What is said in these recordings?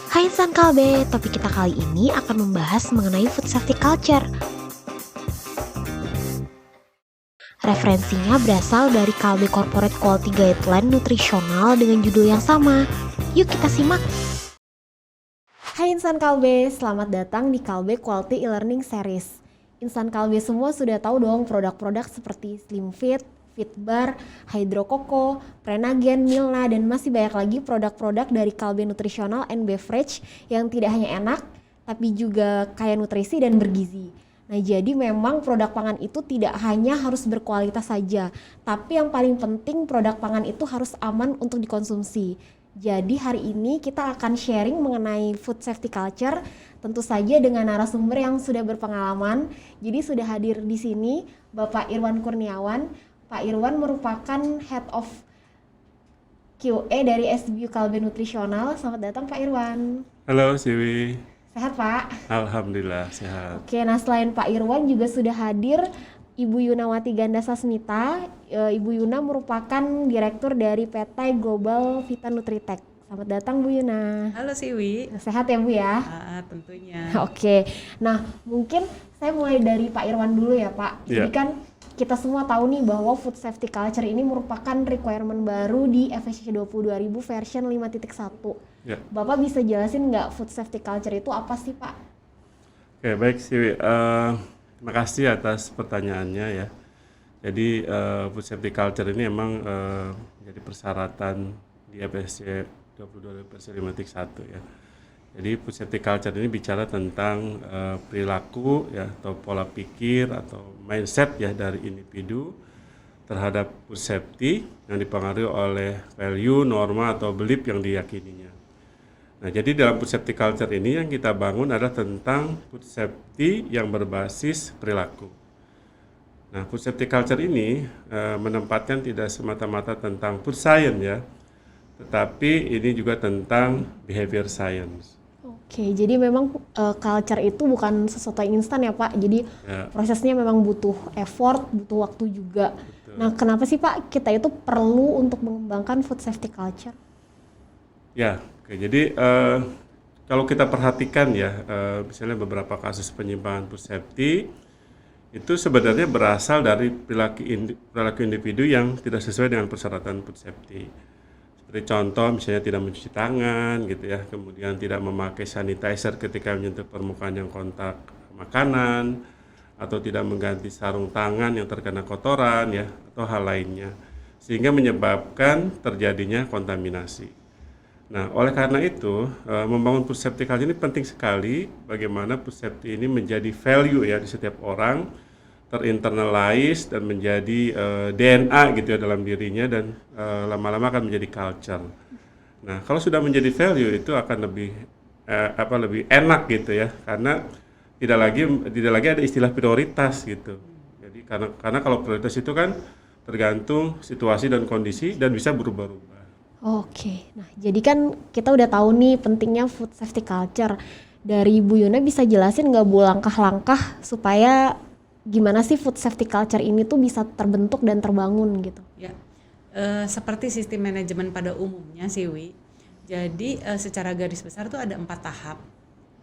Hai insan Kalbe, topik kita kali ini akan membahas mengenai food safety culture. Referensinya berasal dari Kalbe Corporate Quality Guideline Nutrisional dengan judul yang sama. Yuk kita simak. Hai insan Kalbe, selamat datang di Kalbe Quality E-Learning Series. Insan Kalbe semua sudah tahu dong produk-produk seperti Slim Fit, Fitbar, Hydro Coco, Prenagen, Milna, dan masih banyak lagi produk-produk dari Kalbe Nutritional and Beverage yang tidak hanya enak, tapi juga kaya nutrisi dan bergizi. Nah, jadi memang produk pangan itu tidak hanya harus berkualitas saja, tapi yang paling penting produk pangan itu harus aman untuk dikonsumsi. Jadi hari ini kita akan sharing mengenai food safety culture, tentu saja dengan narasumber yang sudah berpengalaman. Jadi sudah hadir di sini Bapak Irwan Kurniawan. Pak Irwan merupakan Head of QA dari SBU Kalbe Nutrisional. Selamat datang Pak Irwan. Halo Siwi. Sehat Pak? Alhamdulillah sehat. Oke, nah selain Pak Irwan juga sudah hadir Ibu Yunawati Ganda Sasmita. Ibu Yuna merupakan Direktur dari PT Global Vita Nutritech. Selamat datang Bu Yuna. Halo Siwi. Sehat ya Bu ya? Tentunya. Oke, nah mungkin saya mulai dari Pak Irwan dulu ya Pak. Jadi kan kita semua tahu nih bahwa food safety culture ini merupakan requirement baru di FSC 20.000 version 5.1. Ya. Bapak bisa jelasin nggak food safety culture itu apa sih Pak? Oke, baik Siwi. Terima kasih atas pertanyaannya ya. Jadi food safety culture ini emang menjadi persyaratan di FSC 20.000 versi 5.1 ya. Jadi food safety culture ini bicara tentang perilaku ya atau pola pikir atau mindset ya dari individu terhadap food safety yang dipengaruhi oleh value, norma atau belief yang diyakininya. Nah, jadi dalam food safety culture ini yang kita bangun adalah tentang food safety yang berbasis perilaku. Nah, food safety culture ini menempatkan tidak semata-mata tentang food science ya, tetapi ini juga tentang behavior science. Oke, jadi memang culture itu bukan sesuatu yang instan ya Pak, jadi prosesnya memang butuh effort, butuh waktu juga. Betul. Nah, kenapa sih Pak kita itu perlu untuk mengembangkan food safety culture? Ya, oke. Jadi kalau kita perhatikan ya, misalnya beberapa kasus penyimpangan food safety, itu sebenarnya berasal dari perilaku individu yang tidak sesuai dengan persyaratan food safety. Seperti contoh misalnya tidak mencuci tangan gitu ya, kemudian tidak memakai sanitizer ketika menyentuh permukaan yang kontak makanan, atau tidak mengganti sarung tangan yang terkena kotoran ya, atau hal lainnya, sehingga menyebabkan terjadinya kontaminasi. Nah, oleh karena itu membangun food safety culture ini penting sekali, bagaimana food safety ini menjadi value ya di setiap orang, terinternalize dan menjadi DNA gitu ya dalam dirinya, dan lama-lama akan menjadi culture. Nah, kalau sudah menjadi value itu akan lebih lebih enak gitu ya, karena tidak lagi ada istilah prioritas gitu. Jadi karena kalau prioritas itu kan tergantung situasi dan kondisi dan bisa berubah-ubah. Oke, nah jadi kan kita udah tahu nih pentingnya food safety culture. Dari Bu Yuna bisa jelasin nggak Bu langkah-langkah supaya gimana sih food safety culture ini tuh bisa terbentuk dan terbangun gitu? Ya, seperti sistem manajemen pada umumnya Siwi. Jadi secara garis besar tuh ada 4 tahap.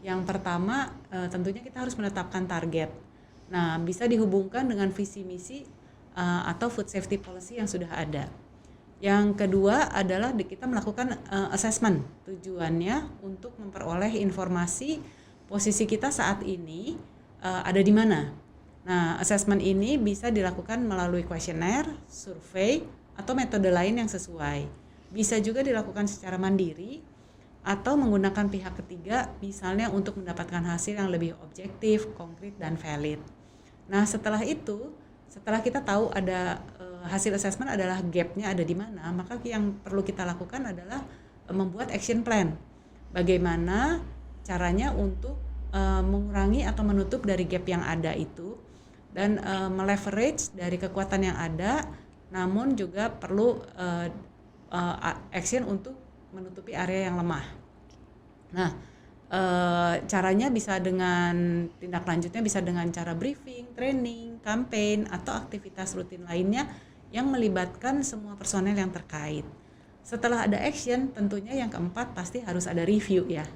Yang pertama tentunya kita harus menetapkan target. Nah, bisa dihubungkan dengan visi misi atau food safety policy yang sudah ada. Yang kedua adalah kita melakukan assessment. Tujuannya untuk memperoleh informasi posisi kita saat ini ada di mana. Nah, assessment ini bisa dilakukan melalui kuesioner, survei, atau metode lain yang sesuai. Bisa juga dilakukan secara mandiri atau menggunakan pihak ketiga, misalnya untuk mendapatkan hasil yang lebih objektif, konkret, dan valid. Nah, setelah itu, setelah kita tahu ada hasil assessment adalah gap-nya ada di mana, maka yang perlu kita lakukan adalah membuat action plan. Bagaimana caranya untuk mengurangi atau menutup dari gap yang ada itu, dan meleverage dari kekuatan yang ada, namun juga perlu action untuk menutupi area yang lemah. Nah, caranya bisa dengan tindak lanjutnya bisa dengan cara briefing, training, campaign, atau aktivitas rutin lainnya yang melibatkan semua personel yang terkait. Setelah ada action, tentunya yang keempat pasti harus ada review ya.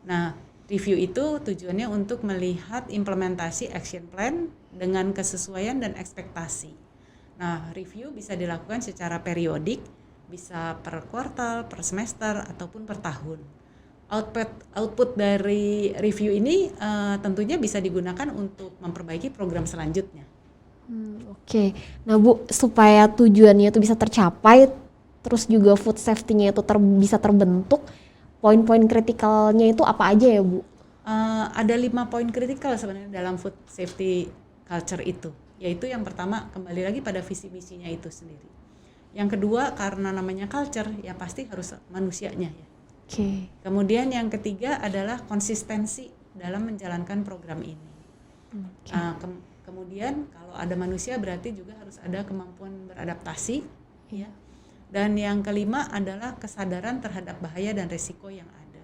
Nah, review itu tujuannya untuk melihat implementasi action plan dengan kesesuaian dan ekspektasi. Nah, review bisa dilakukan secara periodik, bisa per kuartal, per semester, ataupun per tahun. Output dari review ini tentunya bisa digunakan untuk memperbaiki program selanjutnya. Oke. Nah Bu, supaya tujuannya itu bisa tercapai, terus juga food safety-nya itu bisa terbentuk, poin-poin kritikalnya itu apa aja ya Bu? Ada 5 poin kritikal sebenarnya dalam food safety culture itu, yaitu yang pertama kembali lagi pada visi misinya itu sendiri. Yang kedua karena namanya culture ya pasti harus manusianya ya. Oke. Kemudian yang ketiga adalah konsistensi dalam menjalankan program ini. Kemudian kalau ada manusia berarti juga harus ada kemampuan beradaptasi ya. Dan yang kelima adalah kesadaran terhadap bahaya dan resiko yang ada.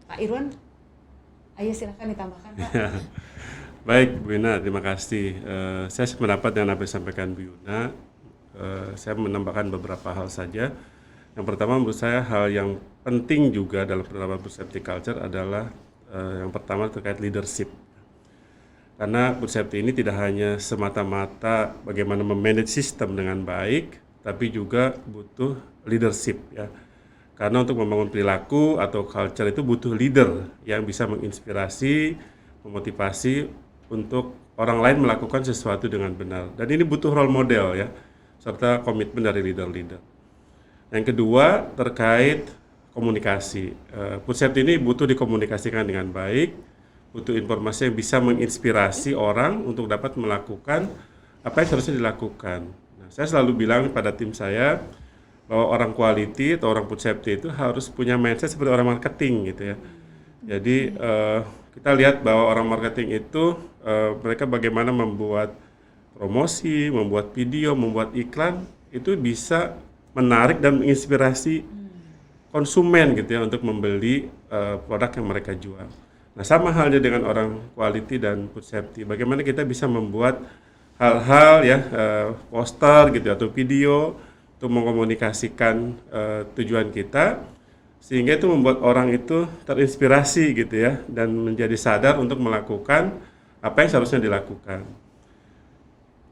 Pak Irwan, ayo silakan ditambahkan Pak. Baik Bu Yuna, terima kasih. Saya sependapat dengan apa yang disampaikan Bu Yuna. Saya menambahkan beberapa hal saja. Yang pertama menurut saya hal yang penting juga dalam penerapan food safety culture adalah yang pertama terkait leadership. Karena food safety ini tidak hanya semata-mata bagaimana memanage sistem dengan baik, tapi juga butuh leadership ya. Karena untuk membangun perilaku atau culture itu butuh leader yang bisa menginspirasi, memotivasi untuk orang lain melakukan sesuatu dengan benar. Dan ini butuh role model ya, serta komitmen dari leader-leader. Yang kedua terkait komunikasi. Food safety ini butuh dikomunikasikan dengan baik, butuh informasi yang bisa menginspirasi orang untuk dapat melakukan apa yang seharusnya dilakukan. Nah, saya selalu bilang pada tim saya bahwa orang quality atau orang food safety itu harus punya mindset seperti orang marketing gitu ya. Jadi kita lihat bahwa orang marketing itu mereka bagaimana membuat promosi, membuat video, membuat iklan itu bisa menarik dan menginspirasi konsumen gitu ya untuk membeli produk yang mereka jual. Nah, sama halnya dengan orang quality dan food safety. Bagaimana kita bisa membuat hal-hal ya poster gitu atau video untuk mengkomunikasikan tujuan kita sehingga itu membuat orang itu terinspirasi gitu ya dan menjadi sadar untuk melakukan apa yang seharusnya dilakukan.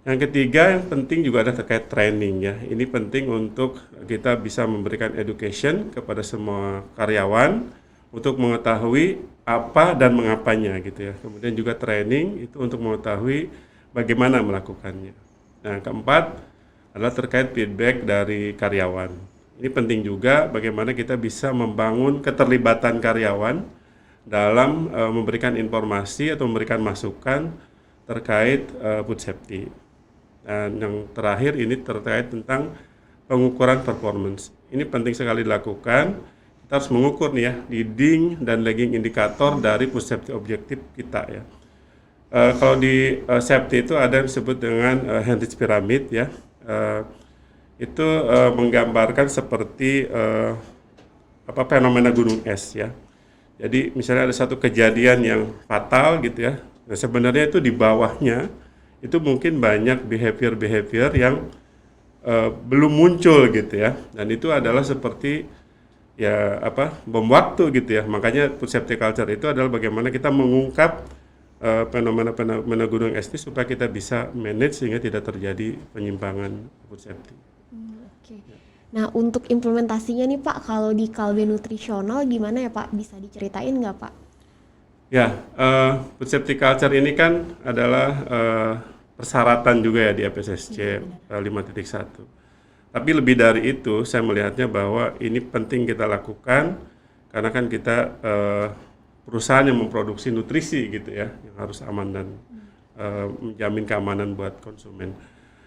Yang ketiga yang penting juga ada terkait training ya. Ini penting untuk kita bisa memberikan education kepada semua karyawan untuk mengetahui apa dan mengapanya gitu ya. Kemudian juga training itu untuk mengetahui bagaimana melakukannya. Nah, keempat adalah terkait feedback dari karyawan. Ini penting juga bagaimana kita bisa membangun keterlibatan karyawan dalam memberikan informasi atau memberikan masukan terkait food safety. Dan yang terakhir ini terkait tentang pengukuran performance. Ini penting sekali dilakukan. Kita harus mengukur nih ya leading dan lagging indikator dari food safety objektif kita ya. Kalau di safety itu ada yang disebut dengan Heinrich Pyramid ya. Itu menggambarkan seperti fenomena gunung es ya. Jadi misalnya ada satu kejadian yang fatal gitu ya. Nah, sebenarnya itu di bawahnya itu mungkin banyak behavior yang belum muncul gitu ya, dan itu adalah seperti ya bom waktu gitu ya. Makanya food safety culture itu adalah bagaimana kita mengungkap fenomena gunung es ini supaya kita bisa manage sehingga tidak terjadi penyimpangan food safety. Oke. Nah untuk implementasinya nih Pak, kalau di Kalbe nutrisional gimana ya Pak? Bisa diceritain nggak Pak? Ya, food safety culture ini kan adalah persyaratan juga ya di FSSC 5.1. Tapi lebih dari itu, saya melihatnya bahwa ini penting kita lakukan karena kan kita perusahaan yang memproduksi nutrisi gitu ya, yang harus aman dan menjamin keamanan buat konsumen.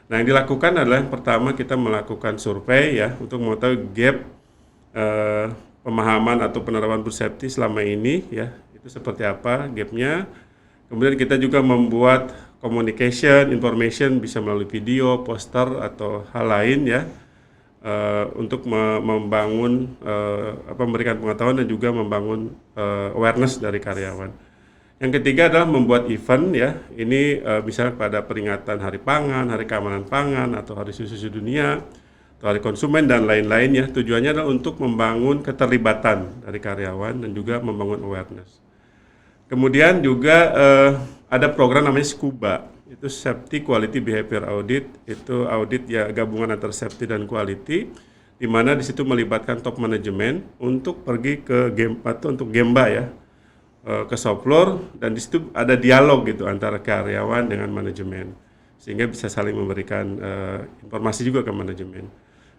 Nah, yang dilakukan adalah yang pertama kita melakukan survei ya untuk mengetahui gap pemahaman atau penerapan food safety selama ini ya. Itu seperti apa gapnya. Kemudian kita juga membuat communication, information bisa melalui video, poster atau hal lain ya untuk membangun memberikan pengetahuan dan juga membangun awareness dari karyawan. Yang ketiga adalah membuat event ya. Ini misalnya pada peringatan Hari Pangan, Hari Keamanan Pangan atau Hari Susu Dunia, atau hari konsumen dan lain-lainnya. Tujuannya adalah untuk membangun keterlibatan dari karyawan dan juga membangun awareness. Kemudian juga ada program namanya SCUBA, itu Safety Quality Behavior Audit, itu audit ya gabungan antara safety dan quality, di mana di situ melibatkan top manajemen untuk pergi ke untuk gemba ya, ke shop floor, dan di situ ada dialog gitu antara karyawan dengan manajemen sehingga bisa saling memberikan informasi juga ke manajemen.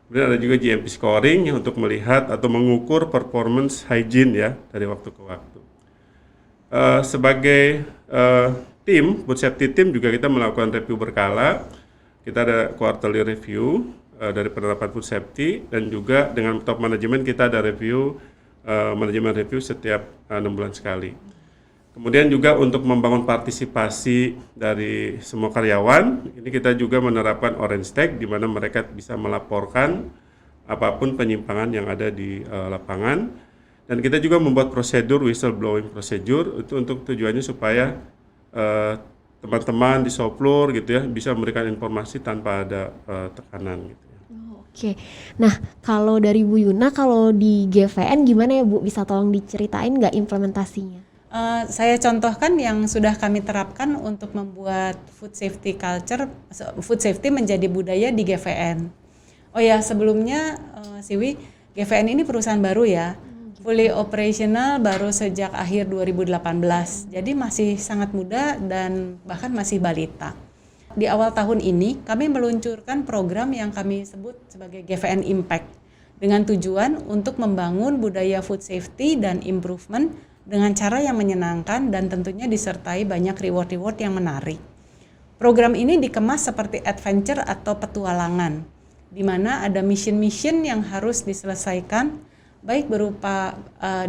Kemudian ada juga GMP scoring yang untuk melihat atau mengukur performance hygiene ya dari waktu ke waktu. Sebagai tim, food safety team juga kita melakukan review berkala. Kita ada quarterly review dari penerapan food safety, dan juga dengan top manajemen kita ada review manajemen review setiap 6 bulan sekali. Kemudian juga untuk membangun partisipasi dari semua karyawan, ini kita juga menerapkan orange tag di mana mereka bisa melaporkan apapun penyimpangan yang ada di lapangan. Dan kita juga membuat prosedur whistleblowing procedure itu untuk tujuannya supaya teman-teman di shop floor gitu ya bisa memberikan informasi tanpa ada tekanan gitu ya. Oke, nah kalau dari Bu Yuna, kalau di GVN gimana ya Bu? Bisa tolong diceritain nggak implementasinya? Saya contohkan yang sudah kami terapkan untuk membuat food safety culture, food safety menjadi budaya di GVN. Oh ya, sebelumnya Siwi, GVN ini perusahaan baru ya, fully operational baru sejak akhir 2018, jadi masih sangat muda dan bahkan masih balita. Di awal tahun ini, kami meluncurkan program yang kami sebut sebagai GVN Impact dengan tujuan untuk membangun budaya food safety dan improvement dengan cara yang menyenangkan dan tentunya disertai banyak reward-reward yang menarik. Program ini dikemas seperti adventure atau petualangan, di mana ada mission-mission yang harus diselesaikan, baik berupa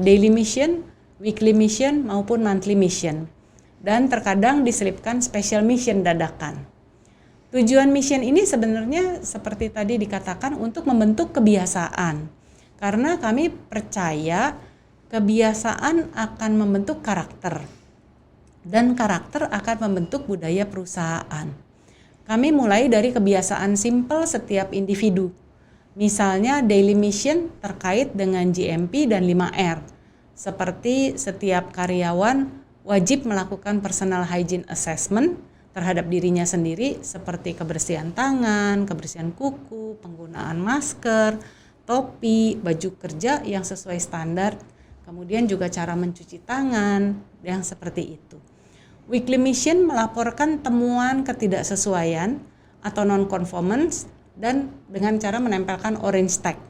daily mission, weekly mission, maupun monthly mission. Dan terkadang diselipkan special mission dadakan. Tujuan mission ini sebenarnya seperti tadi dikatakan untuk membentuk kebiasaan. Karena kami percaya kebiasaan akan membentuk karakter. Dan karakter akan membentuk budaya perusahaan. Kami mulai dari kebiasaan simple setiap individu. Misalnya daily mission terkait dengan GMP dan 5R. Seperti setiap karyawan wajib melakukan personal hygiene assessment terhadap dirinya sendiri seperti kebersihan tangan, kebersihan kuku, penggunaan masker, topi, baju kerja yang sesuai standar, kemudian juga cara mencuci tangan yang seperti itu. Weekly mission melaporkan temuan ketidaksesuaian atau non-conformance dan dengan cara menempelkan orange tag.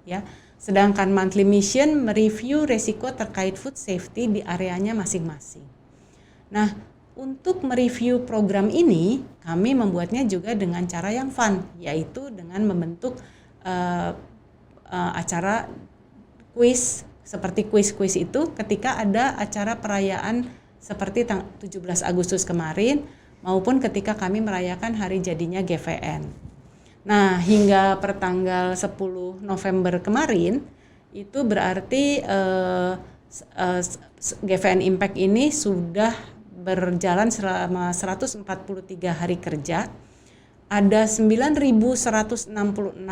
Ya. Sedangkan monthly mission mereview resiko terkait food safety di areanya masing-masing. Nah, untuk mereview program ini, kami membuatnya juga dengan cara yang fun, yaitu dengan membentuk acara quiz, seperti quiz-quiz itu ketika ada acara perayaan seperti 17 Agustus kemarin, maupun ketika kami merayakan hari jadinya GVN. Nah, hingga pertanggal 10 November kemarin, itu berarti GVN Impact ini sudah berjalan selama 143 hari kerja. Ada 9.166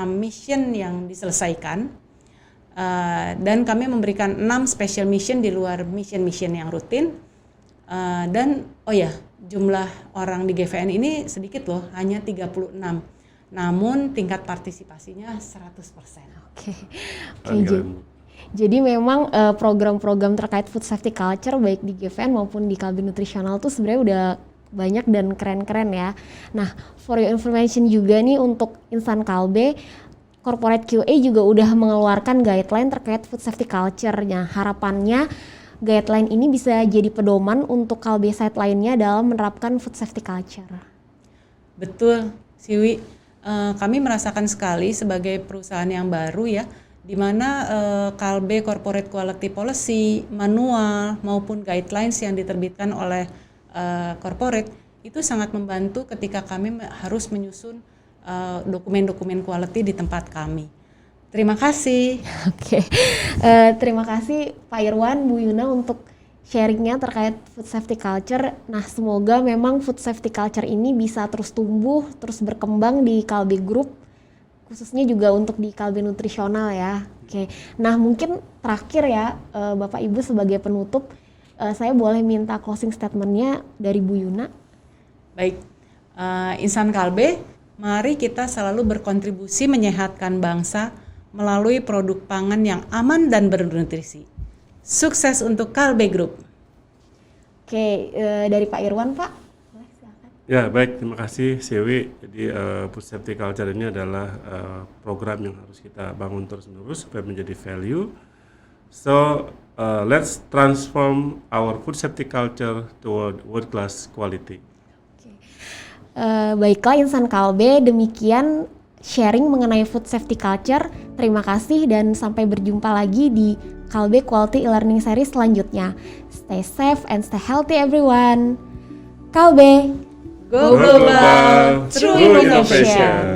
mission yang diselesaikan. Dan kami memberikan 6 special mission di luar mission-mission yang rutin. Dan jumlah orang di GVN ini sedikit loh, hanya 36. Namun tingkat partisipasinya 100%. Oke. Jadi memang program-program terkait food safety culture baik di GVN maupun di Kalbe Nutritional tuh sebenarnya udah banyak dan keren-keren ya. Nah, for your information juga nih untuk insan Kalbe, Corporate QA juga udah mengeluarkan guideline terkait food safety culture-nya. Harapannya guideline ini bisa jadi pedoman untuk Kalbe site lainnya dalam menerapkan food safety culture. Betul, Siwi. Kami merasakan sekali sebagai perusahaan yang baru ya, di mana Kalbe Corporate Quality Policy, manual maupun guidelines yang diterbitkan oleh corporate itu sangat membantu ketika kami harus menyusun dokumen-dokumen quality di tempat kami. Terima kasih. Oke, terima kasih Pak Irwan, Bu Yuna untuk sharingnya terkait food safety culture. Nah, semoga memang food safety culture ini bisa terus tumbuh, terus berkembang di Kalbe Group, khususnya juga untuk di Kalbe Nutrisional ya. Oke, nah mungkin terakhir ya Bapak Ibu sebagai penutup, saya boleh minta closing statement-nya dari Bu Yuna. Baik, Insan Kalbe, mari kita selalu berkontribusi menyehatkan bangsa melalui produk pangan yang aman dan bernutrisi. Sukses untuk Kalbe Group. Oke, dari Pak Irwan, Pak. Boleh, silakan. Ya, baik, terima kasih Sewi. Jadi food safety culture ini adalah program yang harus kita bangun terus-menerus supaya menjadi value. So, let's transform our food safety culture toward world-class quality. Baiklah Insan Kalbe, demikian sharing mengenai food safety culture. Terima kasih dan sampai berjumpa lagi di Kalbe Quality E-Learning Series selanjutnya. Stay safe and stay healthy everyone. Kalbe, Go global, true innovation.